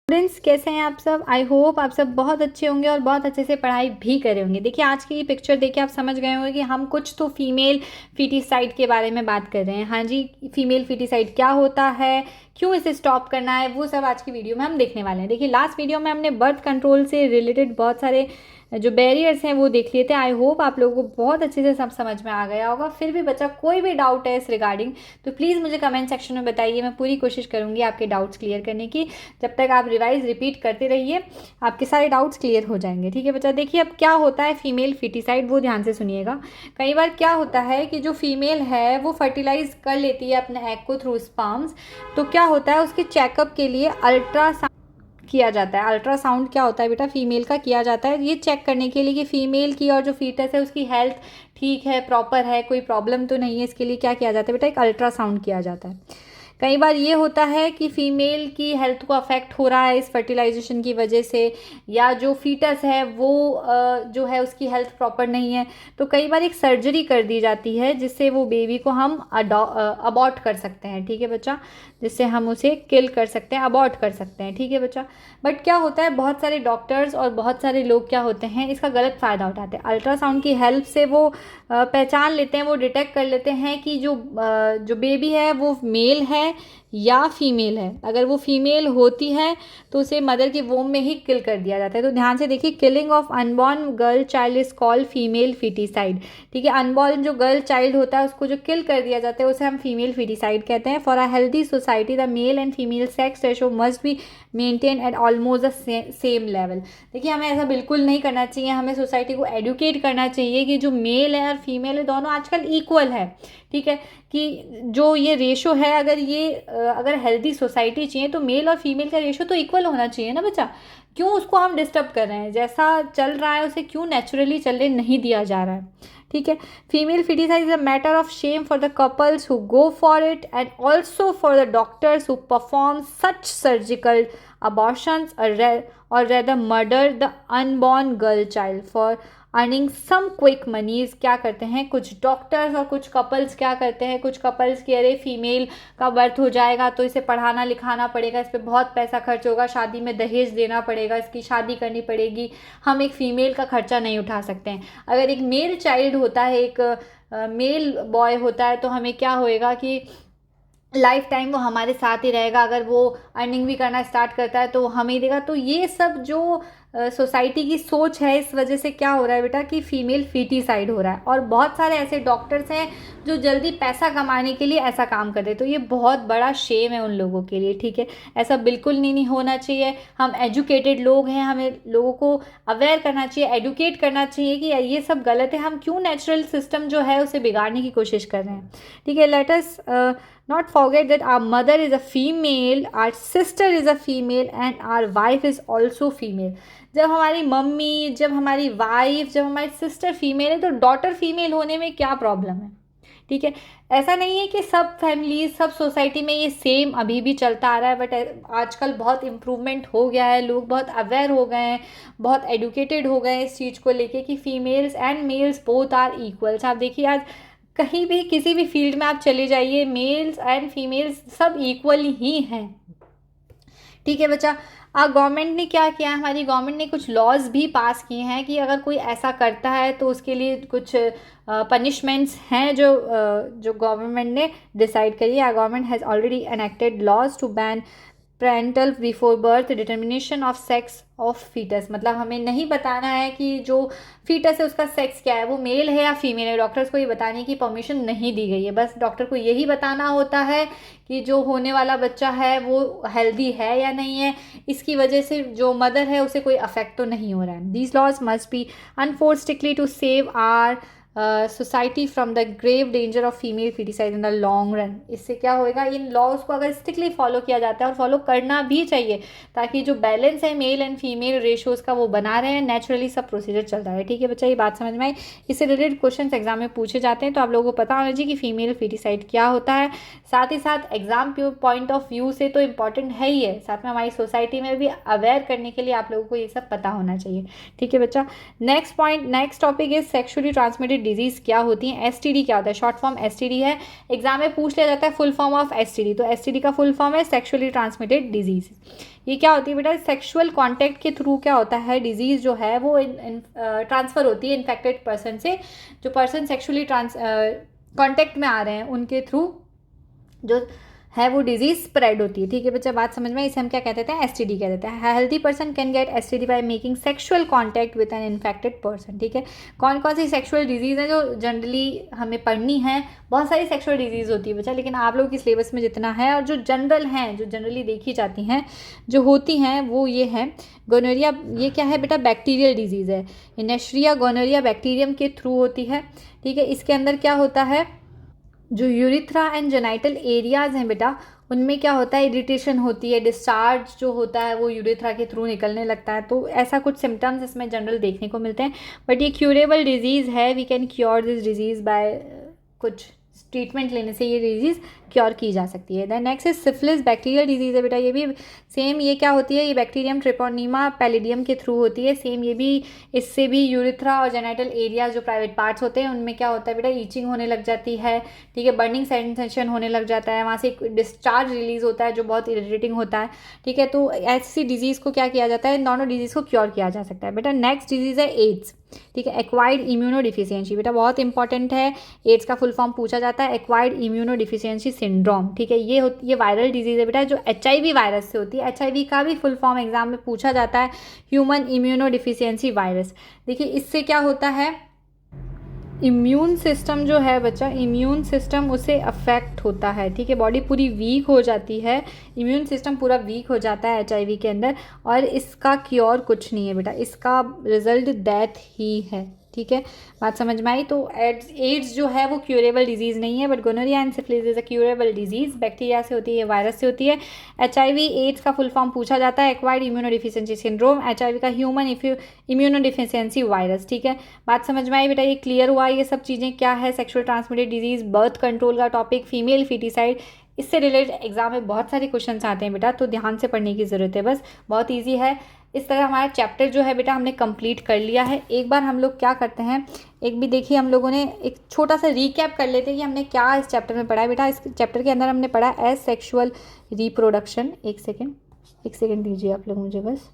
Students कैसे हैं आप सब। आई होप आप सब बहुत अच्छे होंगे और बहुत अच्छे से पढ़ाई भी करे होंगे। देखिए आज की ये पिक्चर देख के आप समझ गए होंगे कि हम कुछ तो फीमेल फीटिसाइड के बारे में बात कर रहे हैं। हाँ जी, फीमेल फीटिसाइड क्या होता है, क्यों इसे स्टॉप करना है, वो सब आज की वीडियो में हम देखने वाले हैं। देखिए लास्ट वीडियो में हमने बर्थ कंट्रोल से रिलेटेड बहुत सारे जो बैरियर्स हैं वो देख लिए थे। आई होप आप लोगों को बहुत अच्छे से सब समझ में आ गया होगा। फिर भी बच्चा कोई भी डाउट है इस रिगार्डिंग तो प्लीज़ मुझे कमेंट सेक्शन में बताइए। मैं पूरी कोशिश करूँगी आपके डाउट्स क्लियर करने की। जब तक आप रिवाइज रिपीट करते रहिए आपके सारे डाउट्स क्लियर हो जाएंगे। ठीक है बच्चा। देखिए अब क्या होता है फीमेल फीटिसाइड, वो ध्यान से सुनिएगा। कई बार क्या होता है कि जो फीमेल है वो फर्टिलाइज कर लेती है अपने एग को थ्रू स्पर्म्स। तो क्या होता है उसके चेकअप के लिए अल्ट्रासाउंड किया जाता है। अल्ट्रासाउंड क्या होता है बेटा, फीमेल का किया जाता है ये चेक करने के लिए कि फीमेल की और जो फीटस है उसकी हेल्थ ठीक है, प्रॉपर है, कोई प्रॉब्लम तो नहीं है। इसके लिए क्या किया जाता है बेटा, एक अल्ट्रासाउंड किया जाता है। कई बार ये होता है कि फीमेल की हेल्थ को अफेक्ट हो रहा है इस फर्टिलाइजेशन की वजह से, या जो फीटस है वो जो है उसकी हेल्थ प्रॉपर नहीं है, तो कई बार एक सर्जरी कर दी जाती है जिससे वो बेबी को हम अबॉर्ट कर सकते हैं। ठीक है बच्चा, जिससे हम उसे किल कर सकते हैं, अबॉर्ट कर सकते हैं। ठीक है बच्चा। बट क्या होता है बहुत सारे डॉक्टर्स और बहुत सारे लोग क्या होते हैं इसका गलत फ़ायदा उठाते हैं। अल्ट्रासाउंड की हेल्प से वो पहचान लेते हैं, वो डिटेक्ट कर लेते हैं कि जो बेबी है वो मेल है या फीमेल है। अगर वो फीमेल होती है तो उसे मदर के वोम में ही किल कर दिया जाता है। तो ध्यान से देखिए, killing of unborn girl child is called female foeticide. ठीक है, अनबॉर्न जो गर्ल चाइल्ड होता है उसको जो किल कर दिया जाता है उसे हम फीमेल फीटिसाइड कहते हैं। For a healthy society the male and female sex ratio must be maintain at almost the same level. देखिए हमें ऐसा बिल्कुल नहीं करना चाहिए। हमें सोसाइटी को एडुकेट करना चाहिए कि जो मेल है और फीमेल है दोनों आजकल इक्वल है। ठीक है, कि जो ये रेशो है अगर हेल्दी सोसाइटी चाहिए तो मेल और फीमेल का रेशो तो इक्वल होना चाहिए ना बच्चा। क्यों उसको हम डिस्टर्ब कर रहे हैं, जैसा चल रहा है उसे क्यों नेचुरली चलने नहीं दिया जा रहा है। ठीक है, female foeticide is a matter of shame for the couples who go for it and also for the doctors who perform such surgical abortions or rather murder the unborn girl child for earning some quick monies। क्या करते हैं कुछ doctors और कुछ couples, क्या करते हैं कुछ कपल्स की अरे फीमेल का बर्थ हो जाएगा तो इसे पढ़ाना लिखाना पड़ेगा, इस पर बहुत पैसा खर्च होगा, शादी में दहेज देना पड़ेगा, इसकी शादी करनी पड़ेगी, हम एक फ़ीमेल का खर्चा नहीं उठा सकते हैं। अगर एक मेल चाइल्ड होता है, एक मेल बॉय होता है तो हमें क्या होएगा कि लाइफ टाइम वो हमारे साथ ही रहेगा। अगर वो अर्निंग भी करना स्टार्ट करता है तो वो हमें ही देगा। तो ये सब जो सोसाइटी की सोच है इस वजह से क्या हो रहा है बेटा कि फीमेल फीटिसाइड हो रहा है। और बहुत सारे ऐसे डॉक्टर्स हैं जो जल्दी पैसा कमाने के लिए ऐसा काम कर रहे हैं। तो ये बहुत बड़ा शेम है उन लोगों के लिए। ठीक है, ऐसा बिल्कुल नहीं होना चाहिए। हम एजुकेटेड लोग हैं, हमें लोगों को अवेयर करना चाहिए, एडुकेट करना चाहिए कि ये सब गलत है, हम क्यों नेचुरल सिस्टम जो है उसे बिगाड़ने की कोशिश कर रहे हैं। ठीक है, let us not forget that our mother is a female, our sister is a female and our wife is also female। जब हमारी मम्मी, जब हमारी वाइफ, जब हमारी सिस्टर फीमेल है तो डॉटर फीमेल होने में क्या प्रॉब्लम है। ठीक है, ऐसा नहीं है कि सब फैमिली, सब सोसाइटी में ये सेम अभी भी चलता आ रहा है, बट आजकल बहुत इम्प्रूवमेंट हो गया है, लोग बहुत अवेयर हो गए हैं, बहुत एडुकेटेड हो गए हैं इस चीज़ को लेके कि females and males both are equals. आप देखिए आज कहीं भी किसी भी फील्ड में आप चले जाइए, मेल्स एंड फीमेल्स सब इक्वल ही हैं। ठीक है बच्चा। गवर्नमेंट ने क्या किया है, हमारी गवर्नमेंट ने कुछ लॉज भी पास किए हैं कि अगर कोई ऐसा करता है तो उसके लिए कुछ पनिशमेंट्स हैं जो गवर्नमेंट ने डिसाइड करी है। Government has already enacted laws to ban parental before birth determination of sex of foetus. मतलब हमें नहीं बताना है कि जो फीटस है उसका सेक्स क्या है, वो मेल है या फीमेल है। डॉक्टर्स को ये बताने की परमिशन नहीं दी गई है। बस डॉक्टर को यही बताना होता है कि जो होने वाला बच्चा है वो हेल्दी है या नहीं है, इसकी वजह से जो मदर है उसे कोई अफेक्ट तो नहीं हो रहा है। These laws must be enforce strictly to save our society from the grave danger of female foeticide in the long run. इससे क्या होएगा, इन लॉज को अगर स्ट्रिक्टली फॉलो किया जाता है और फॉलो करना भी चाहिए ताकि जो बैलेंस है मेल एंड फीमेल रेशोज़ का वो बना रहे हैं, नेचुरली सब प्रोसीजर चलता है। ठीक है बच्चा, ये बात समझ में आई। इससे रिलेटेड क्वेश्चन एग्जाम में पूछे जाते हैं तो आप लोगों को पता होना चाहिए कि फीमेल फीटिसाइड क्या होता है। साथ ही साथ एग्जाम पॉइंट ऑफ व्यू से तो इम्पॉर्टेंट है ही है, साथ में हमारी सोसाइटी में भी अवेयर करने के लिए आप लोगों को ये सब पता होना चाहिए। ठीक है बच्चा। Next topic is sexually transmitted disease क्या होती हैं। एसटीडी क्या होता है, शॉर्ट फॉर्म एसटीडी है, एग्जाम में पूछ लिया जाता है फुल फॉर्म ऑफ एसटीडी। तो एसटीडी का फुल फॉर्म है सेक्सुअली ट्रांसमिटेड डिजीज़। ये क्या होती है बेटा, सेक्सुअल कॉन्टैक्ट के थ्रू क्या होता है, डिजीज़ जो है वो ट्रांसफ़र होती है इन्फेक्टेड पर्सन से, जो पर्सन सेक्सुअली कॉन्टैक्ट में आ रहे हैं उनके थ्रू जो है वो डिजीज़ स्प्रेड होती है। ठीक है बच्चा, बात समझ में, इसे हम क्या कहते हैं, एसटीडी कह देते हैं। Healthy person can get STD by making sexual contact with an infected person. ठीक है, कौन कौन सी सेक्सुअल डिजीज़ हैं जो जनरली हमें पढ़नी है, बहुत सारी सेक्सुअल डिजीज़ होती है बच्चा, लेकिन आप लोगों की सिलेबस में जितना है और जो जनरल हैं, जो जनरली देखी जाती हैं, जो होती हैं, वो ये है गोनोरिया। ये क्या है बेटा, बैक्टीरियल डिजीज़ है। नेशरिया गोनोरिया बैक्टीरियम के थ्रू होती है। ठीक है, इसके अंदर क्या होता है, जो यूरिथ्रा एंड जेनाइटल एरियाज़ हैं बेटा, उनमें क्या होता है, इरिटेशन होती है, डिस्चार्ज जो होता है वो यूरिथ्रा के थ्रू निकलने लगता है। तो ऐसा कुछ सिम्टम्स इसमें जनरल देखने को मिलते हैं। बट ये क्यूरेबल डिजीज़ है, we can cure this disease by कुछ ट्रीटमेंट लेने से ये डिजीज़ क्योर की जा सकती है। Then next is syphilis, bacterial disease है बेटा, ये भी सेम। ये क्या होती है, ये बैक्टीरियम ट्रिपोनीमा पैलिडियम के थ्रू होती है। सेम ये भी, इससे भी यूरिथ्रा और जेनाइटल एरिया जो प्राइवेट पार्ट्स होते हैं उनमें क्या होता है बेटा, ईचिंग होने लग जाती है। ठीक है, बर्निंग सेंसेशन होने लग जाता है, वहाँ से एक डिस्चार्ज रिलीज़ होता है जो बहुत इरिटेटिंग होता है। ठीक है, तो ऐसी डिजीज़ को क्या किया जाता है, दोनों डिजीज़ को क्योर किया जा सकता है बेटा। नेक्स्ट डिजीज़ है एड्स। ठीक है, एक्वायर्ड इम्यूनो डिफिशियंसी बेटा बहुत इंपॉर्टेंट है, एड्स का फुल फॉर्म पूछा जाता है, एक्वायर्ड इम्यूनो डिफिशियंसी सिंड्रोम। ठीक है, ये वायरल डिजीज़ है बेटा, जो HIV वायरस से होती है। HIV का भी फुल फॉर्म एग्जाम में पूछा जाता है, ह्यूमन इम्यूनो डिफिशियंसी वायरस। देखिए इससे क्या होता है, इम्यून सिस्टम जो है बच्चा, इम्यून सिस्टम उसे अफेक्ट होता है। ठीक है, बॉडी पूरी वीक हो जाती है, इम्यून सिस्टम पूरा वीक हो जाता है HIV के अंदर, और इसका क्योर कुछ नहीं है बेटा, इसका रिजल्ट डेथ ही है। ठीक है, बात समझ में आई। तो एड्स जो है वो क्यूरेबल डिजीज़ नहीं है, but gonorrhoea and syphilis is a curable disease. Bacteria से होती है, वायरस से होती है। HIV एड्स का फुल फॉर्म पूछा जाता है, acquired immunodeficiency syndrome, HIV का ह्यूमन इम्यूनो डिफिशियंसी वायरस। ठीक है, बात समझ में आई बेटा, ये क्लियर हुआ ये सब चीज़ें क्या है, sexual transmitted disease, birth control का टॉपिक, फीमेल फीटिसाइड, इससे रिलेटेड एग्जाम में बहुत सारे क्वेश्चंस आते हैं बेटा, तो ध्यान से पढ़ने की ज़रूरत है, बस बहुत ईजी है। इस तरह हमारा चैप्टर जो है बेटा हमने कंप्लीट कर लिया है। एक बार हम लोग क्या करते हैं, एक भी देखिए हम लोगों ने एक छोटा सा रीकैप कर लेते हैं कि हमने क्या इस चैप्टर में पढ़ा है बेटा। इस चैप्टर के अंदर हमने पढ़ा एज सेक्सुअल रिप्रोडक्शन। एक सेकेंड दीजिए आप लोग मुझे बस,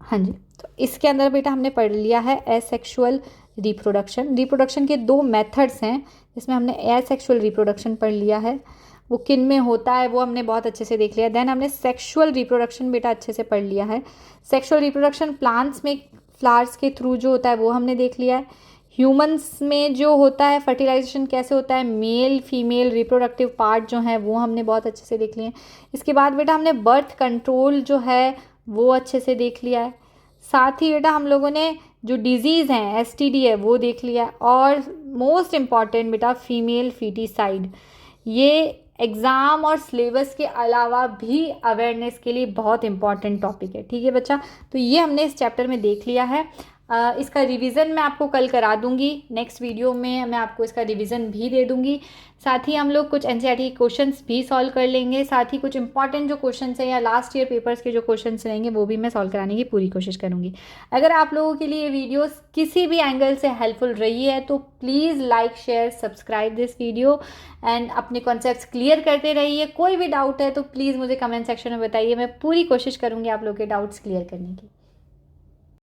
हाँ जी। तो इसके अंदर बेटा हमने पढ़ लिया है एज सेक्सुअल रिप्रोडक्शन के 2 मेथड्स हैं, जिसमें हमने एज सेक्सुअल रिप्रोडक्शन पढ़ लिया है, वो किन में होता है वो हमने बहुत अच्छे से देख लिया। देन हमने सेक्सुअल रिप्रोडक्शन बेटा अच्छे से पढ़ लिया है। सेक्सुअल रिप्रोडक्शन प्लांट्स में फ्लावर्स के थ्रू जो होता है वो हमने देख लिया है। ह्यूमंस में जो होता है फर्टिलाइजेशन कैसे होता है, मेल फीमेल रिप्रोडक्टिव पार्ट जो है वो हमने बहुत अच्छे से देख लिए हैं। इसके बाद बेटा हमने बर्थ कंट्रोल जो है वो अच्छे से देख लिया है। साथ ही बेटा हम लोगों ने जो डिजीज़ हैं STD है वो देख लिया है। और मोस्ट इम्पॉर्टेंट बेटा फीमेल फीटिसाइड, ये एग्ज़ाम और सिलेबस के अलावा भी अवेयरनेस के लिए बहुत इंपॉर्टेंट टॉपिक है। ठीक है बच्चा, तो ये हमने इस चैप्टर में देख लिया है। इसका रिवीजन मैं आपको कल करा दूंगी, नेक्स्ट वीडियो में मैं आपको इसका रिवीजन भी दे दूंगी। साथ ही हम लोग कुछ NCERT के क्वेश्चंस भी सॉल्व कर लेंगे, साथ ही कुछ इंपॉर्टेंट जो क्वेश्चंस हैं या लास्ट ईयर पेपर्स के जो क्वेश्चंस रहेंगे वो भी मैं सॉल्व कराने की पूरी कोशिश करूंगी। अगर आप लोगों के लिए ये वीडियोस किसी भी एंगल से हेल्पफुल रही है तो please like share subscribe this video and अपने कॉन्सेप्ट्स क्लियर करते रहिए। कोई भी डाउट है तो प्लीज़ मुझे कमेंट सेक्शन में बताइए, मैं पूरी कोशिश करूँगी आप लोगों के डाउट्स क्लियर करने की।